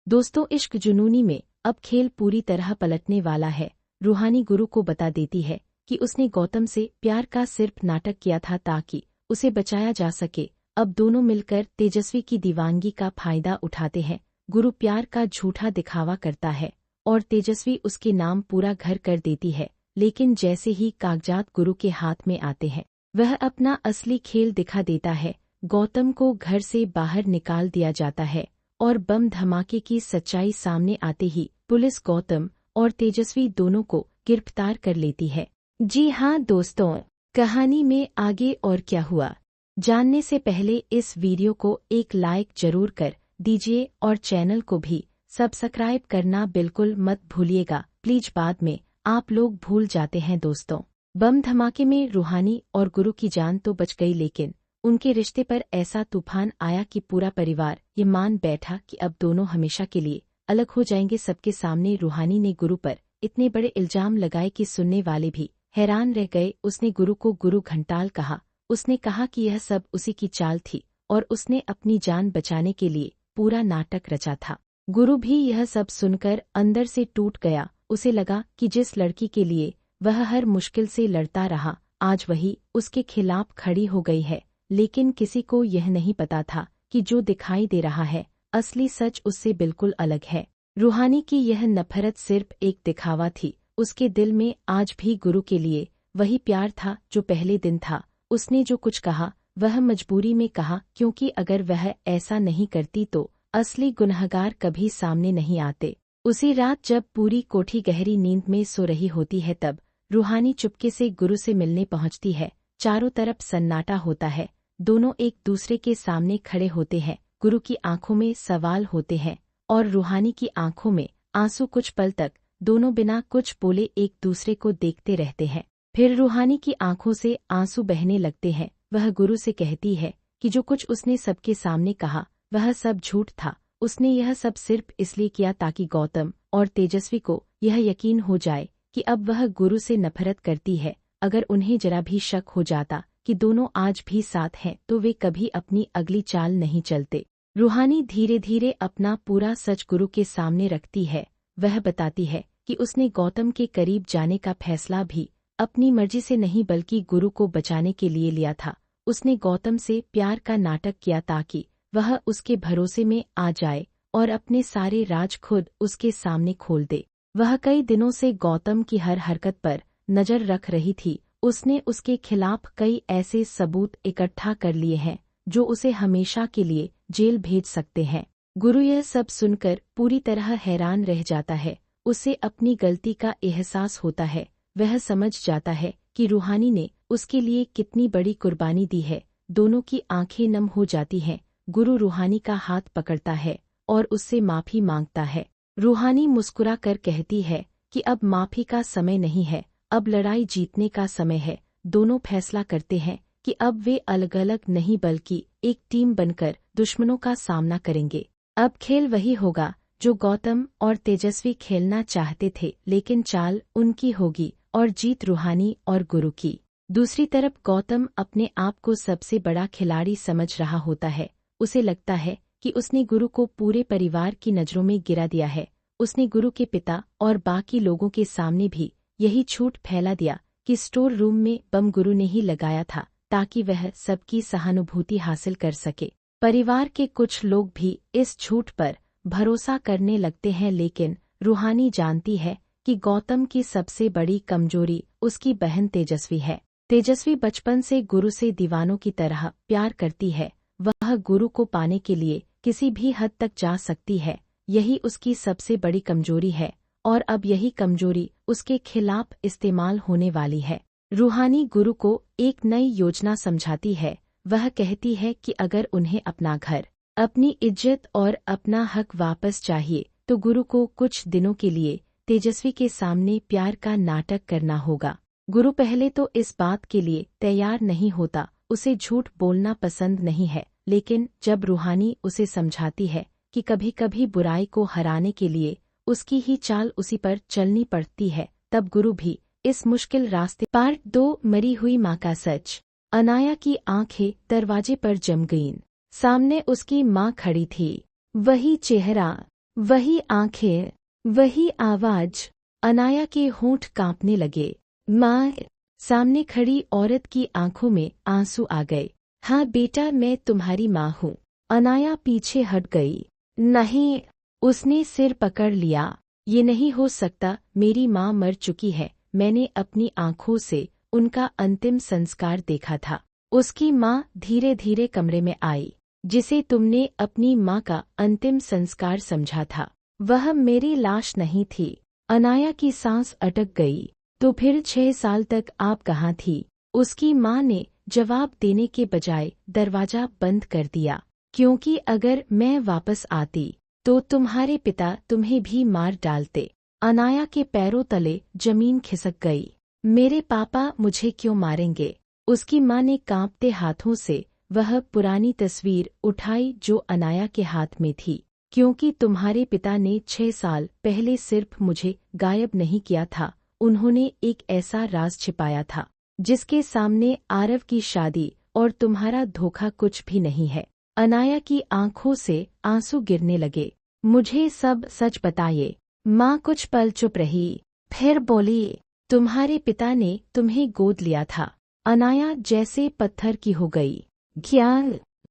दोस्तों, इश्क जुनूनी में अब खेल पूरी तरह पलटने वाला है। रूहानी गुरु को बता देती है कि उसने गौतम से प्यार का सिर्फ नाटक किया था ताकि उसे बचाया जा सके। अब दोनों मिलकर तेजस्वी की दीवानगी का फायदा उठाते हैं। गुरु प्यार का झूठा दिखावा करता है और तेजस्वी उसके नाम पूरा घर कर देती है। लेकिन जैसे ही कागजात गुरु के हाथ में आते हैं, वह अपना असली खेल दिखा देता है। गौतम को घर से बाहर निकाल दिया जाता है और बम धमाके की सच्चाई सामने आते ही पुलिस गौतम और तेजस्वी दोनों को गिरफ्तार कर लेती है। जी हाँ दोस्तों, कहानी में आगे और क्या हुआ जानने से पहले इस वीडियो को एक लाइक जरूर कर दीजिए और चैनल को भी सब्सक्राइब करना बिल्कुल मत भूलिएगा प्लीज। बाद में आप लोग भूल जाते हैं दोस्तों। बम धमाके में रूहानी और गुरु की जान तो बच गई, लेकिन उनके रिश्ते पर ऐसा तूफान आया कि पूरा परिवार ये मान बैठा कि अब दोनों हमेशा के लिए अलग हो जाएंगे। सबके सामने रूहानी ने गुरु पर इतने बड़े इल्जाम लगाए कि सुनने वाले भी हैरान रह गए। उसने गुरु को गुरु घंटाल कहा। उसने कहा कि यह सब उसी की चाल थी और उसने अपनी जान बचाने के लिए पूरा नाटक रचा था। गुरु भी यह सब सुनकर अंदर से टूट गया। उसे लगा कि जिस लड़की के लिए वह हर मुश्किल से लड़ता रहा, आज वही उसके खिलाफ खड़ी हो गई है। लेकिन किसी को यह नहीं पता था कि जो दिखाई दे रहा है असली सच उससे बिल्कुल अलग है। रूहानी की यह नफरत सिर्फ एक दिखावा थी। उसके दिल में आज भी गुरु के लिए वही प्यार था जो पहले दिन था। उसने जो कुछ कहा वह मजबूरी में कहा, क्योंकि अगर वह ऐसा नहीं करती तो असली गुनहगार कभी सामने नहीं आते। उसी रात जब पूरी कोठी गहरी नींद में सो रही होती है, तब रूहानी चुपके से गुरु से मिलने पहुंचती है। चारों तरफ सन्नाटा होता है। दोनों एक दूसरे के सामने खड़े होते हैं। गुरु की आंखों में सवाल होते हैं और रूहानी की आंखों में आंसू। कुछ पल तक दोनों बिना कुछ बोले एक दूसरे को देखते रहते हैं। फिर रूहानी की आंखों से आंसू बहने लगते हैं। वह गुरु से कहती है कि जो कुछ उसने सबके सामने कहा वह सब झूठ था। उसने यह सब सिर्फ इसलिए किया ताकि गौतम और तेजस्वी को यह यकीन हो जाए कि अब वह गुरु से नफरत करती है। अगर उन्हें जरा भी शक हो जाता कि दोनों आज भी साथ हैं तो वे कभी अपनी अगली चाल नहीं चलते। रूहानी धीरे धीरे अपना पूरा सच गुरु के सामने रखती है। वह बताती है कि उसने गौतम के करीब जाने का फैसला भी अपनी मर्जी से नहीं बल्कि गुरु को बचाने के लिए लिया था। उसने गौतम से प्यार का नाटक किया ताकि वह उसके भरोसे में आ जाए और अपने सारे राज खुद उसके सामने खोल दे। वह कई दिनों से गौतम की हर हरकत पर नजर रख रही थी। उसने उसके खिलाफ कई ऐसे सबूत इकट्ठा कर लिए हैं जो उसे हमेशा के लिए जेल भेज सकते हैं। गुरु यह सब सुनकर पूरी तरह हैरान रह जाता है। उसे अपनी गलती का एहसास होता है। वह समझ जाता है कि रूहानी ने उसके लिए कितनी बड़ी कुर्बानी दी है। दोनों की आंखें नम हो जाती हैं। गुरु रूहानी का हाथ पकड़ता है और उससे माफी मांगता है। रूहानी मुस्कुरा कर कहती है कि अब माफी का समय नहीं है, अब लड़ाई जीतने का समय है। दोनों फैसला करते हैं कि अब वे अलग अलग नहीं बल्कि एक टीम बनकर दुश्मनों का सामना करेंगे। अब खेल वही होगा जो गौतम और तेजस्वी खेलना चाहते थे, लेकिन चाल उनकी होगी और जीत रूहानी और गुरु की। दूसरी तरफ गौतम अपने आप को सबसे बड़ा खिलाड़ी समझ रहा होता है। उसे लगता है कि उसने गुरु को पूरे परिवार की नज़रों में गिरा दिया है। उसने गुरु के पिता और बाकी लोगों के सामने भी यही झूठ फैला दिया कि स्टोर रूम में बम गुरु ने ही लगाया था ताकि वह सबकी सहानुभूति हासिल कर सके। परिवार के कुछ लोग भी इस झूठ पर भरोसा करने लगते हैं, लेकिन रूहानी जानती है कि गौतम की सबसे बड़ी कमजोरी उसकी बहन तेजस्वी है। तेजस्वी बचपन से गुरु से दीवानों की तरह प्यार करती है। वह गुरु को पाने के लिए किसी भी हद तक जा सकती है। यही उसकी सबसे बड़ी कमजोरी है और अब यही कमजोरी उसके खिलाफ इस्तेमाल होने वाली है। रूहानी गुरु को एक नई योजना समझाती है। वह कहती है कि अगर उन्हें अपना घर, अपनी इज्जत और अपना हक वापस चाहिए तो गुरु को कुछ दिनों के लिए तेजस्वी के सामने प्यार का नाटक करना होगा। गुरु पहले तो इस बात के लिए तैयार नहीं होता। उसे झूठ बोलना पसंद नहीं है, लेकिन जब रूहानी उसे समझाती है कि कभी कभी बुराई को हराने के लिए उसकी ही चाल उसी पर चलनी पड़ती है, तब गुरु भी इस मुश्किल रास्ते। पार्ट 2 मरी हुई माँ का सच। अनाया की आंखें दरवाजे पर जम गईं। सामने उसकी माँ खड़ी थी। वही चेहरा, वही आंखें, वही आवाज। अनाया के होंठ कांपने लगे। माँ! सामने खड़ी औरत की आंखों में आंसू आ गए। हाँ बेटा, मैं तुम्हारी माँ हूँ। अनाया पीछे हट गई। नहीं, उसने सिर पकड़ लिया। ये नहीं हो सकता, मेरी माँ मर चुकी है। मैंने अपनी आंखों से उनका अंतिम संस्कार देखा था। उसकी माँ धीरे धीरे कमरे में आई। जिसे तुमने अपनी माँ का अंतिम संस्कार समझा था, वह मेरी लाश नहीं थी। अनाया की सांस अटक गई। तो फिर 6 साल तक आप कहाँ थी? उसकी माँ ने जवाब देने के बजाय दरवाजा बंद कर दिया। क्योंकि अगर मैं वापस आती तो तुम्हारे पिता तुम्हें भी मार डालते। अनाया के पैरों तले जमीन खिसक गई। मेरे पापा मुझे क्यों मारेंगे? उसकी माँ ने कांपते हाथों से वह पुरानी तस्वीर उठाई जो अनाया के हाथ में थी। क्योंकि तुम्हारे पिता ने 6 साल पहले सिर्फ मुझे गायब नहीं किया था, उन्होंने एक ऐसा राज छिपाया था जिसके सामने आरव की शादी और तुम्हारा धोखा कुछ भी नहीं है। अनाया की आंखों से आंसू गिरने लगे। मुझे सब सच बताइए। माँ कुछ पल चुप रही, फिर बोली, तुम्हारे पिता ने तुम्हें गोद लिया था। अनाया जैसे पत्थर की हो गई। क्या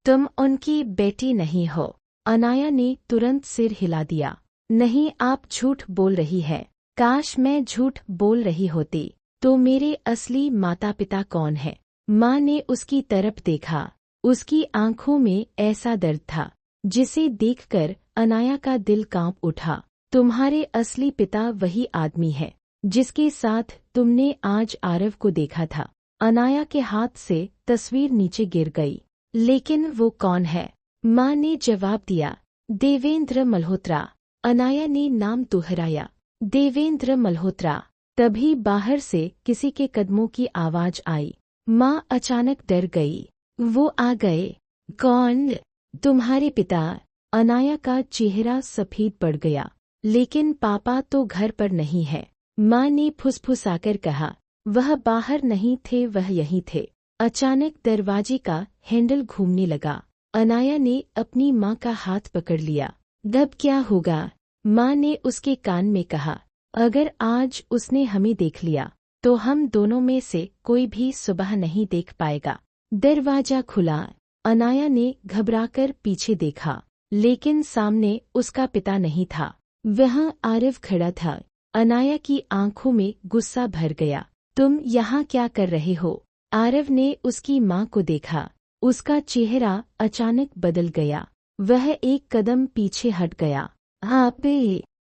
तुम उनकी बेटी नहीं हो? अनाया ने तुरंत सिर हिला दिया। नहीं, आप झूठ बोल रही है। काश मैं झूठ बोल रही होती। तो मेरे असली माता पिता कौन है? माँ ने उसकी तरफ देखा। उसकी आंखों में ऐसा दर्द था जिसे देखकर अनाया का दिल कांप उठा। तुम्हारे असली पिता वही आदमी है जिसके साथ तुमने आज आरव को देखा था। अनाया के हाथ से तस्वीर नीचे गिर गई। लेकिन वो कौन है? माँ ने जवाब दिया, देवेंद्र मल्होत्रा। अनाया ने नाम दोहराया, देवेंद्र मल्होत्रा। तभी बाहर से किसी के कदमों की आवाज आई। माँ अचानक डर गई। वो आ गए। कौन? तुम्हारे पिता। अनाया का चेहरा सफेद पड़ गया। लेकिन पापा तो घर पर नहीं है। माँ ने फुसफुसाकर कहा, वह बाहर नहीं थे, वह यहीं थे। अचानक दरवाजे का हैंडल घूमने लगा। अनाया ने अपनी माँ का हाथ पकड़ लिया। अब क्या होगा? माँ ने उसके कान में कहा, अगर आज उसने हमें देख लिया तो हम दोनों में से कोई भी सुबह नहीं देख पाएगा। दरवाजा खुला। अनाया ने घबराकर पीछे देखा, लेकिन सामने उसका पिता नहीं था। वहाँ आरव खड़ा था। अनाया की आंखों में गुस्सा भर गया। तुम यहाँ क्या कर रहे हो? आरव ने उसकी माँ को देखा। उसका चेहरा अचानक बदल गया। वह एक कदम पीछे हट गया। आप?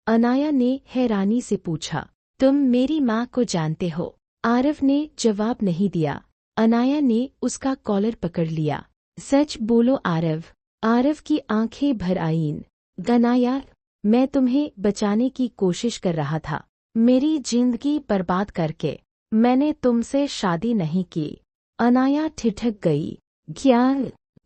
अनाया ने हैरानी से पूछा। तुम मेरी माँ को जानते हो? आरव ने जवाब नहीं दिया। अनाया ने उसका कॉलर पकड़ लिया। सच बोलो आरव। आरव की आंखें भर आईं। अनाया, मैं तुम्हें बचाने की कोशिश कर रहा था, मेरी जिंदगी बर्बाद करके। मैंने तुमसे शादी नहीं की। अनाया ठिठक गई। क्या?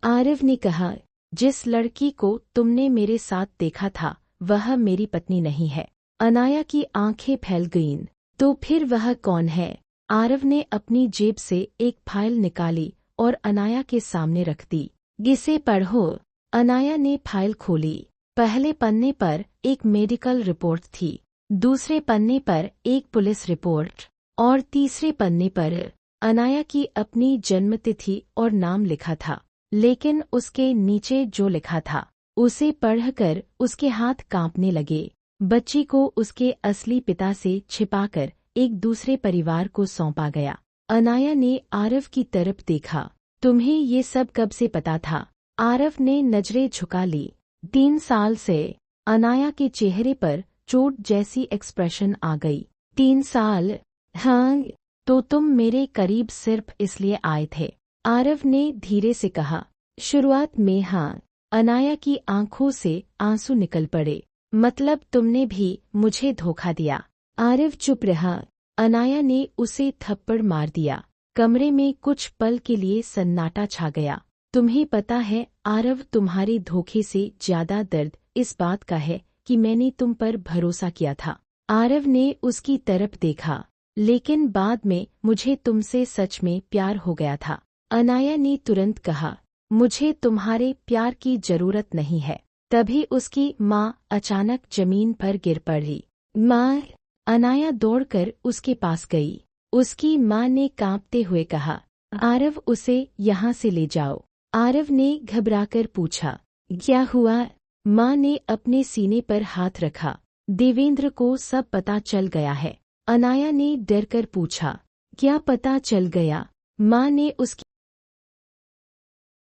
आरव ने कहा, जिस लड़की को तुमने मेरे साथ देखा था वह मेरी पत्नी नहीं है। अनाया की आंखें फैल गईं। तो फिर वह कौन है? आरव ने अपनी जेब से एक फाइल निकाली और अनाया के सामने रख दी। इसे पढ़ो। अनाया ने फाइल खोली। पहले पन्ने पर एक मेडिकल रिपोर्ट थी, दूसरे पन्ने पर एक पुलिस रिपोर्ट और तीसरे पन्ने पर अनाया की अपनी जन्मतिथि और नाम लिखा था। लेकिन उसके नीचे जो लिखा था उसे पढ़कर उसके हाथ कांपने लगे। बच्ची को उसके असली पिता से छिपाकर एक दूसरे परिवार को सौंपा गया। अनाया ने आरव की तरफ देखा। तुम्हें ये सब कब से पता था? आरव ने नजरें झुका ली। 3 साल से। अनाया के चेहरे पर चोट जैसी एक्सप्रेशन आ गई। 3 साल? हाँ। तो तुम मेरे करीब सिर्फ इसलिए आए थे? आरव ने धीरे से कहा। शुरुआत में हाँ। अनाया की आंखों से आंसू निकल पड़े। मतलब तुमने भी मुझे धोखा दिया? आरव चुप रहा। अनाया ने उसे थप्पड़ मार दिया। कमरे में कुछ पल के लिए सन्नाटा छा गया। तुम्हें पता है आरव, तुम्हारे धोखे से ज्यादा दर्द इस बात का है कि मैंने तुम पर भरोसा किया था। आरव ने उसकी तरफ देखा। लेकिन बाद में मुझे तुमसे सच में प्यार हो गया था। अनाया ने तुरंत कहा, मुझे तुम्हारे प्यार की जरूरत नहीं है। तभी उसकी माँ अचानक जमीन पर गिर पड़ी। माँ! अनाया दौड़कर उसके पास गई। उसकी माँ ने कांपते हुए कहा, आरव, उसे यहाँ से ले जाओ। आरव ने घबराकर पूछा, क्या हुआ? माँ ने अपने सीने पर हाथ रखा। देवेंद्र को सब पता चल गया है। अनाया ने डरकर पूछा, क्या पता चल गया? माँ ने उसकी